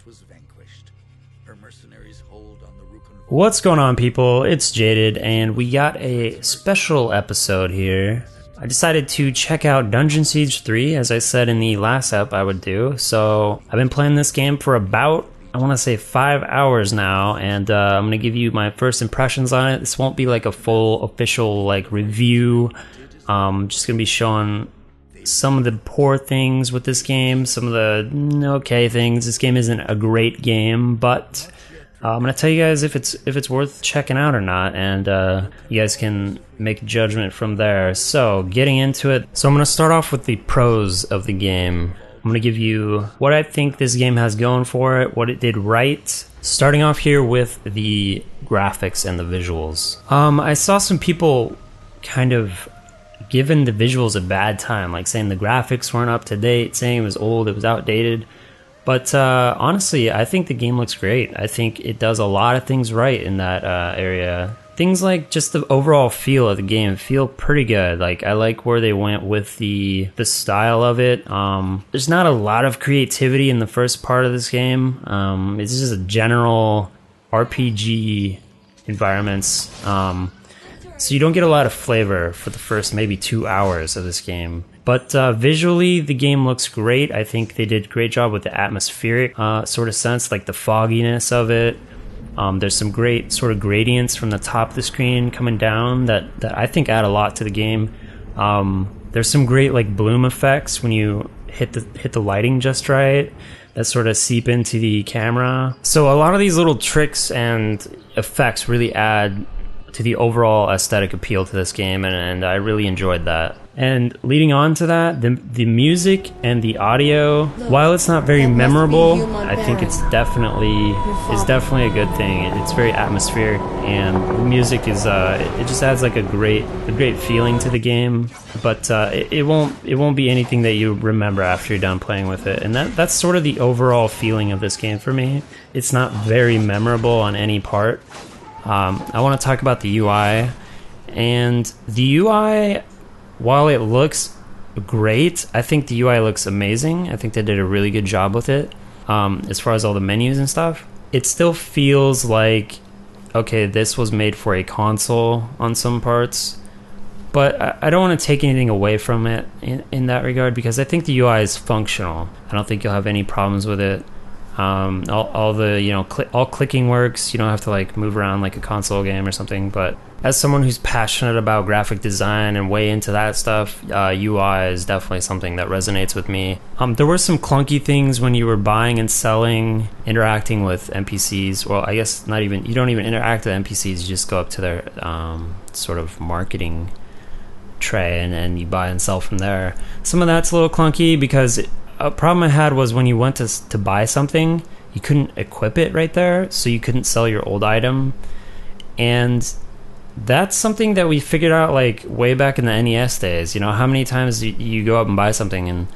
was vanquished. Her mercenaries hold on the Rukun. What's going on, people? It's Jaded, and we got a special episode here. I decided to check out Dungeon Siege 3, as I said in the last ep I would do. So I've been playing this game for about, I want to say 5 hours now, and I'm going to give you my first impressions on it. This won't be like a full official like review. I'm just going to be showing some of the poor things with this game, some of the okay things. This game isn't a great game, but I'm going to tell you guys if it's worth checking out or not, and you guys can make a judgment from there. So, getting into it. So I'm going to start off with the pros of the game. I'm going to give you what I think this game has going for it, what it did right. Starting off here with the graphics and the visuals. I saw some people kind of giving the visuals a bad time, like saying the graphics weren't up to date, saying it was old, it was outdated. But honestly, I think the game looks great. I think it does a lot of things right in that area. Things like just the overall feel of the game feel pretty good. Like, I like where they went with the style of it. There's not a lot of creativity in the first part of this game. It's just a general RPG environments. So you don't get a lot of flavor for the first maybe 2 hours of this game. But visually, the game looks great. I think they did a great job with the atmospheric sort of sense, like the fogginess of it. There's some great sort of gradients from the top of the screen coming down that I think add a lot to the game. There's some great like bloom effects when you hit the lighting just right that sort of seep into the camera. So a lot of these little tricks and effects really add to the overall aesthetic appeal to this game, and I really enjoyed that. And leading on to that, the music and the audio, while it's not very memorable, I think it's definitely a good thing. It's very atmospheric, and the music is it just adds like a great feeling to the game. But it won't be anything that you remember after you're done playing with it. And that's sort of the overall feeling of this game for me. It's not very memorable on any part. I want to talk about the UI, and the UI, while it looks great, I think the UI looks amazing. I think they did a really good job with it. As far as all the menus and stuff, it still feels like, okay, this was made for a console on some parts, but I don't want to take anything away from it in that regard, because I think the UI is functional. I don't think you'll have any problems with it. All the all clicking works. You don't have to like move around like a console game or something. But as someone who's passionate about graphic design and way into that stuff, UI is definitely something that resonates with me. There were some clunky things when you were buying and selling, interacting with NPCs. Well, I guess not even. You don't even interact with NPCs. You just go up to their sort of marketing tray and you buy and sell from there. Some of that's a little clunky because a problem I had was when you went to buy something, you couldn't equip it right there, so you couldn't sell your old item. And that's something that we figured out like way back in the NES days. You know, how many times you go up and buy something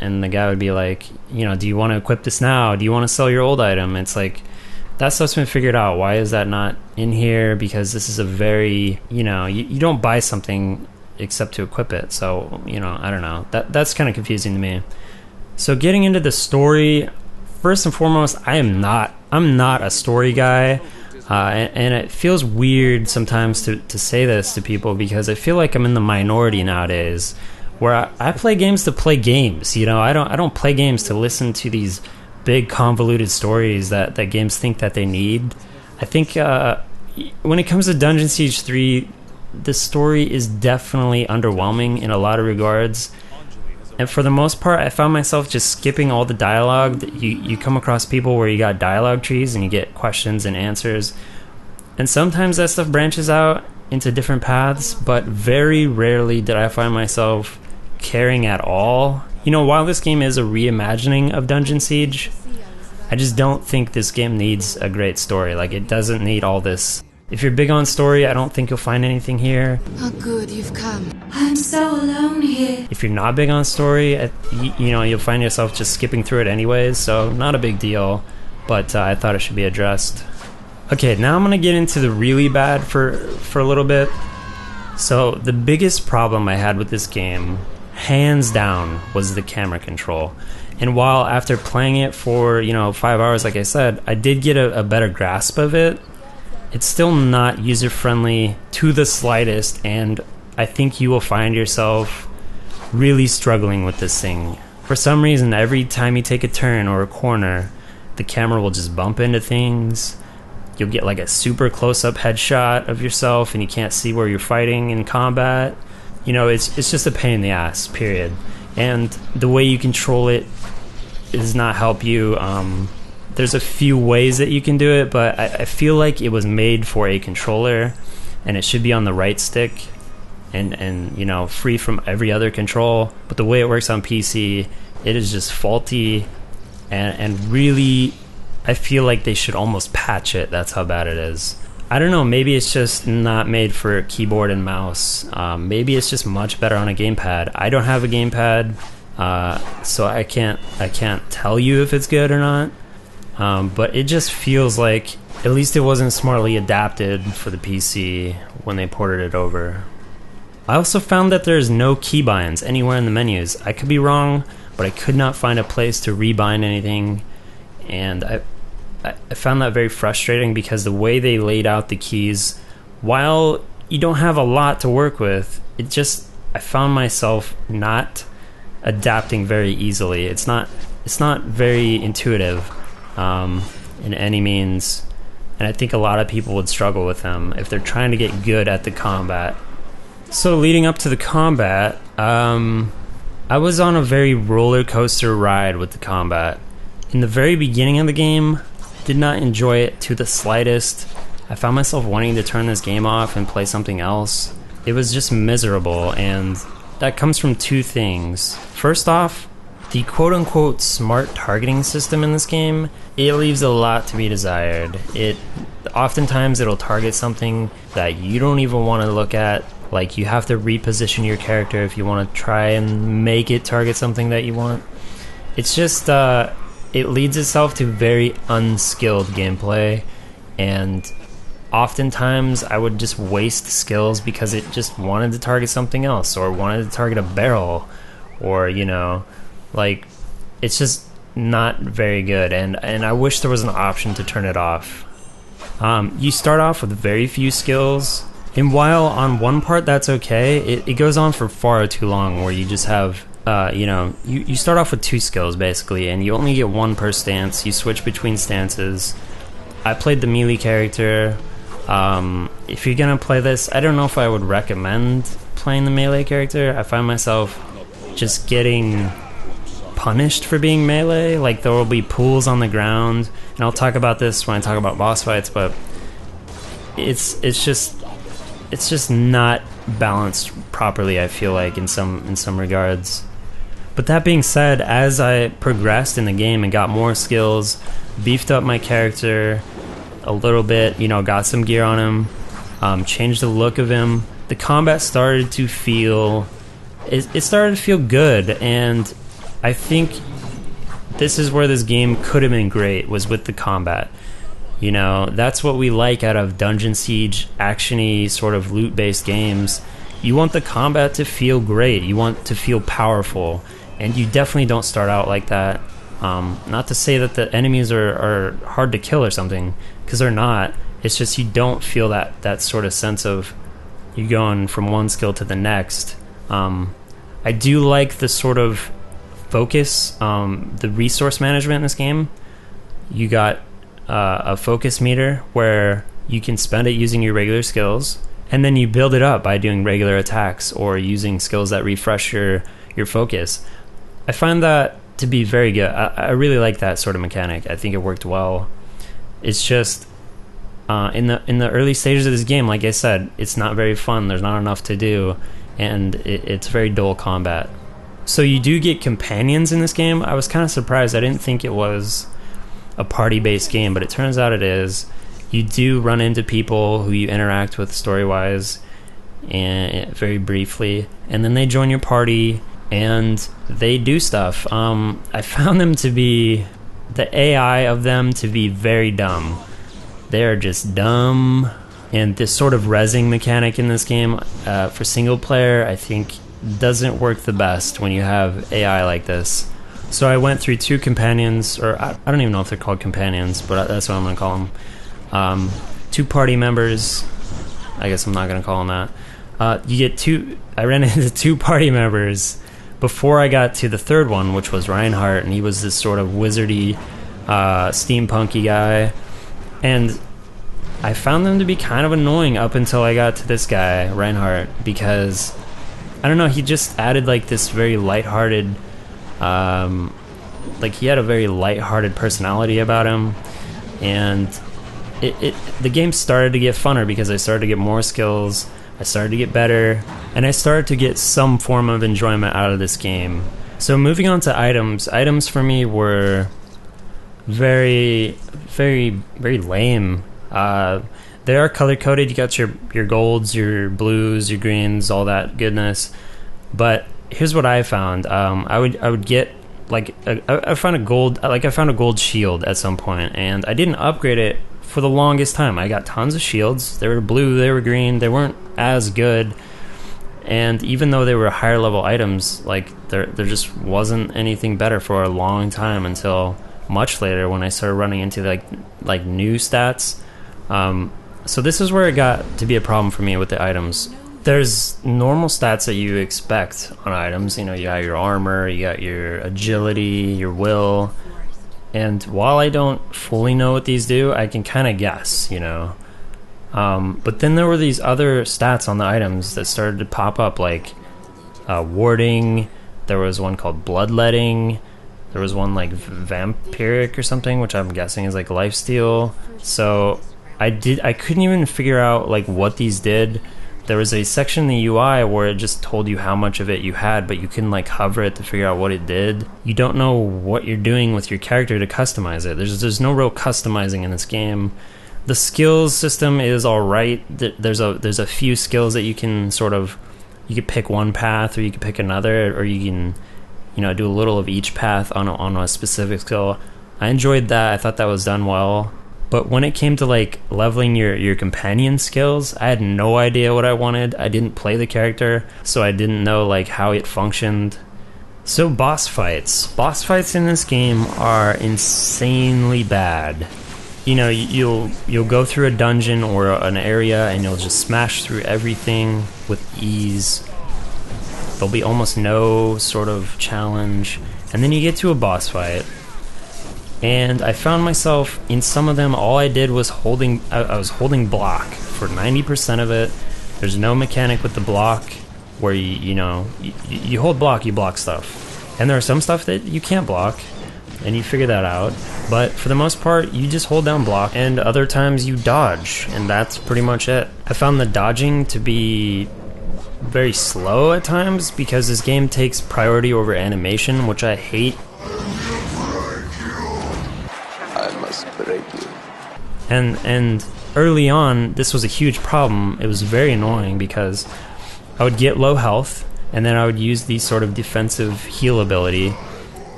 and the guy would be like, do you want to equip this now? Do you want to sell your old item? It's like, that stuff's been figured out. Why is that not in here? Because this is a very, you don't buy something except to equip it. So, I don't know. That's kind of confusing to me. So getting into the story, first and foremost, I'm not a story guy. And it feels weird sometimes to say this to people, because I feel like I'm in the minority nowadays, where I play games to play games. I don't play games to listen to these big convoluted stories that games think that they need. I think when it comes to Dungeon Siege 3, the story is definitely underwhelming in a lot of regards, and for the most part I found myself just skipping all the dialogue. You come across people where you got dialogue trees and you get questions and answers, and sometimes that stuff branches out into different paths, but very rarely did I find myself caring at all. While this game is a reimagining of Dungeon Siege, I just don't think this game needs a great story. Like, it doesn't need all this. If you're big on story, I don't think you'll find anything here. How good you've come. I'm so alone here. If you're not big on story, you'll find yourself just skipping through it anyways, so not a big deal, but I thought it should be addressed. Okay, now I'm going to get into the really bad for a little bit. So the biggest problem I had with this game, hands down, was the camera control. And while after playing it for, 5 hours, like I said, I did get a better grasp of it, it's still not user-friendly to the slightest, and I think you will find yourself really struggling with this thing. For some reason, every time you take a turn or a corner, the camera will just bump into things. You'll get like a super close-up headshot of yourself, and you can't see where you're fighting in combat. It's just a pain in the ass, period. And the way you control it does not help you. There's a few ways that you can do it, but I feel like it was made for a controller, and it should be on the right stick and free from every other control. But the way it works on PC, it is just faulty, and really, I feel like they should almost patch it. That's how bad it is. I don't know, maybe it's just not made for keyboard and mouse. Maybe it's just much better on a gamepad. I don't have a gamepad, so I can't tell you if it's good or not. But it just feels like at least it wasn't smartly adapted for the PC when they ported it over. I also found that there's no keybinds anywhere in the menus. I could be wrong, but I could not find a place to rebind anything, and I found that very frustrating because the way they laid out the keys, while you don't have a lot to work with, I found myself not adapting very easily. It's not very intuitive in any means, and I think a lot of people would struggle with them if they're trying to get good at the combat. So leading up to the combat, I was on a very roller coaster ride with the combat. In the very beginning of the game, did not enjoy it to the slightest. I found myself wanting to turn this game off and play something else. It was just miserable, and that comes from two things. First off, the quote-unquote smart targeting system in this game, it leaves a lot to be desired. Oftentimes it'll target something that you don't even want to look at. Like, you have to reposition your character if you want to try and make it target something that you want. It's just, it leads itself to very unskilled gameplay, and oftentimes I would just waste skills because it just wanted to target something else, or wanted to target a barrel, or, it's just not very good, and I wish there was an option to turn it off. You start off with very few skills, and while on one part that's okay, it goes on for far too long, where you just have you start off with 2 skills basically, and you only get 1 per stance. You switch between stances. I played the melee character. If you're gonna play this, I don't know if I would recommend playing the melee character. I find myself just getting punished for being melee. Like, there will be pools on the ground, and I'll talk about this when I talk about boss fights, but it's just not balanced properly, I feel like, in some regards. But that being said, as I progressed in the game and got more skills, beefed up my character a little bit, got some gear on him, changed the look of him, the combat started to feel good, and I think this is where this game could have been great, was with the combat. That's what we like out of Dungeon Siege, action-y, sort of loot-based games. You want the combat to feel great. You want to feel powerful. And you definitely don't start out like that. Not to say that the enemies are hard to kill or something, because they're not. It's just you don't feel that sort of sense of you going from one skill to the next. I do like the sort of focus, the resource management in this game. You got a focus meter where you can spend it using your regular skills, and then you build it up by doing regular attacks or using skills that refresh your focus. I find that to be very good. I really like that sort of mechanic. I think it worked well. It's just in the early stages of this game, like I said, it's not very fun. There's not enough to do, and it's very dull combat. So you do get companions in this game. I was kind of surprised. I didn't think it was a party-based game, but it turns out it is. You do run into people who you interact with story-wise, and very briefly, and then they join your party and they do stuff. I found the AI of them to be very dumb. They're just dumb, and this sort of rezzing mechanic in this game for single player, I think, doesn't work the best when you have AI like this. So I went through 2 companions, or I don't even know if they're called companions, but that's what I'm going to call them. 2 party members. I guess I'm not going to call them that. I ran into 2 party members before I got to the 3rd one, which was Reinhardt, and he was this sort of wizardy, steampunky guy. And I found them to be kind of annoying up until I got to this guy, Reinhardt, because, I don't know, he just added like this very lighthearted, like he had a very lighthearted personality about him, and the game started to get funner because I started to get more skills, I started to get better, and I started to get some form of enjoyment out of this game. So moving on to items for me were very, very, very lame. They are color-coded. You got your golds, your blues, your greens, all that goodness. But here's what I found. I would get like I found a gold shield at some point, and I didn't upgrade it for the longest time. I got tons of shields. They were blue, they were green, they weren't as good. And even though they were higher level items, like there just wasn't anything better for a long time until much later when I started running into like new stats. So this is where it got to be a problem for me with the items. There's normal stats that you expect on items. You know, you got your armor, you got your agility, your will. And while I don't fully know what these do, I can kind of guess, you know. But then there were these other stats on the items that started to pop up, like warding. There was one called bloodletting. There was one like vampiric or something, which I'm guessing is like lifesteal. So I couldn't even figure out like what these did. There was a section in the UI where it just told you how much of it you had, but you couldn't like hover it to figure out what it did. You don't know what you're doing with your character to customize it. There's no real customizing in this game. The skills system is alright. There's a few skills that you can you could pick one path, or you could pick another, or you can, you know, do a little of each path on a specific skill. I enjoyed that. I thought that was done well. But when it came to like leveling your companion skills, I had no idea what I wanted. I didn't play the character, so I didn't know like how it functioned. So boss fights in this game are insanely bad. You know, you'll go through a dungeon or an area and you'll just smash through everything with ease. There'll be almost no sort of challenge, and then you get to a boss fight. And I found myself in some of them, all I did was I was holding block for 90% of it. There's no mechanic with the block where you hold block, you block stuff. And there are some stuff that you can't block, and you figure that out. But for the most part, you just hold down block, and other times you dodge, and that's pretty much it. I found the dodging to be very slow at times because this game takes priority over animation, which I hate. And early on, this was a huge problem. It was very annoying because I would get low health, and then I would use the sort of defensive heal ability,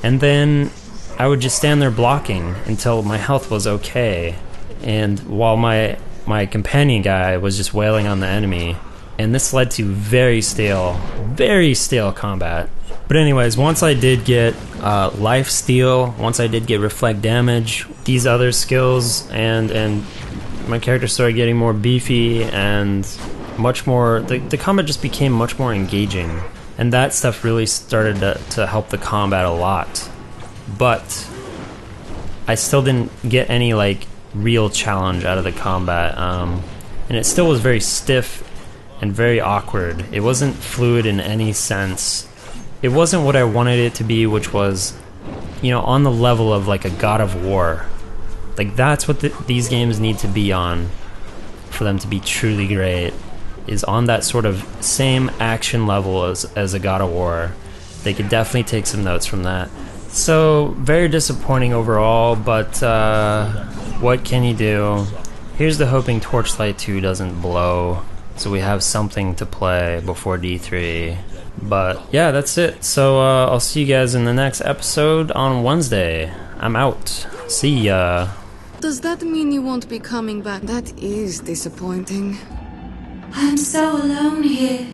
and then I would just stand there blocking until my health was okay, and while my companion guy was just wailing on the enemy, and this led to very stale combat. But anyways, once I did get life steal, once I did get reflect damage, these other skills, and my character started getting more beefy and much more, the combat just became much more engaging, and that stuff really started to help the combat a lot. But I still didn't get any like real challenge out of the combat, and it still was very stiff and very awkward. It wasn't fluid in any sense. It wasn't what I wanted it to be, which was, you know, on the level of like a God of War. Like that's what these games need to be on for them to be truly great, is on that sort of same action level as a God of War. They could definitely take some notes from that. So very disappointing overall, but what can you do? Here's the hoping Torchlight 2 doesn't blow, so we have something to play before D3. But yeah, that's it. So I'll see you guys in the next episode on Wednesday. I'm out. See ya. Does that mean you won't be coming back? That is disappointing. I'm so alone here.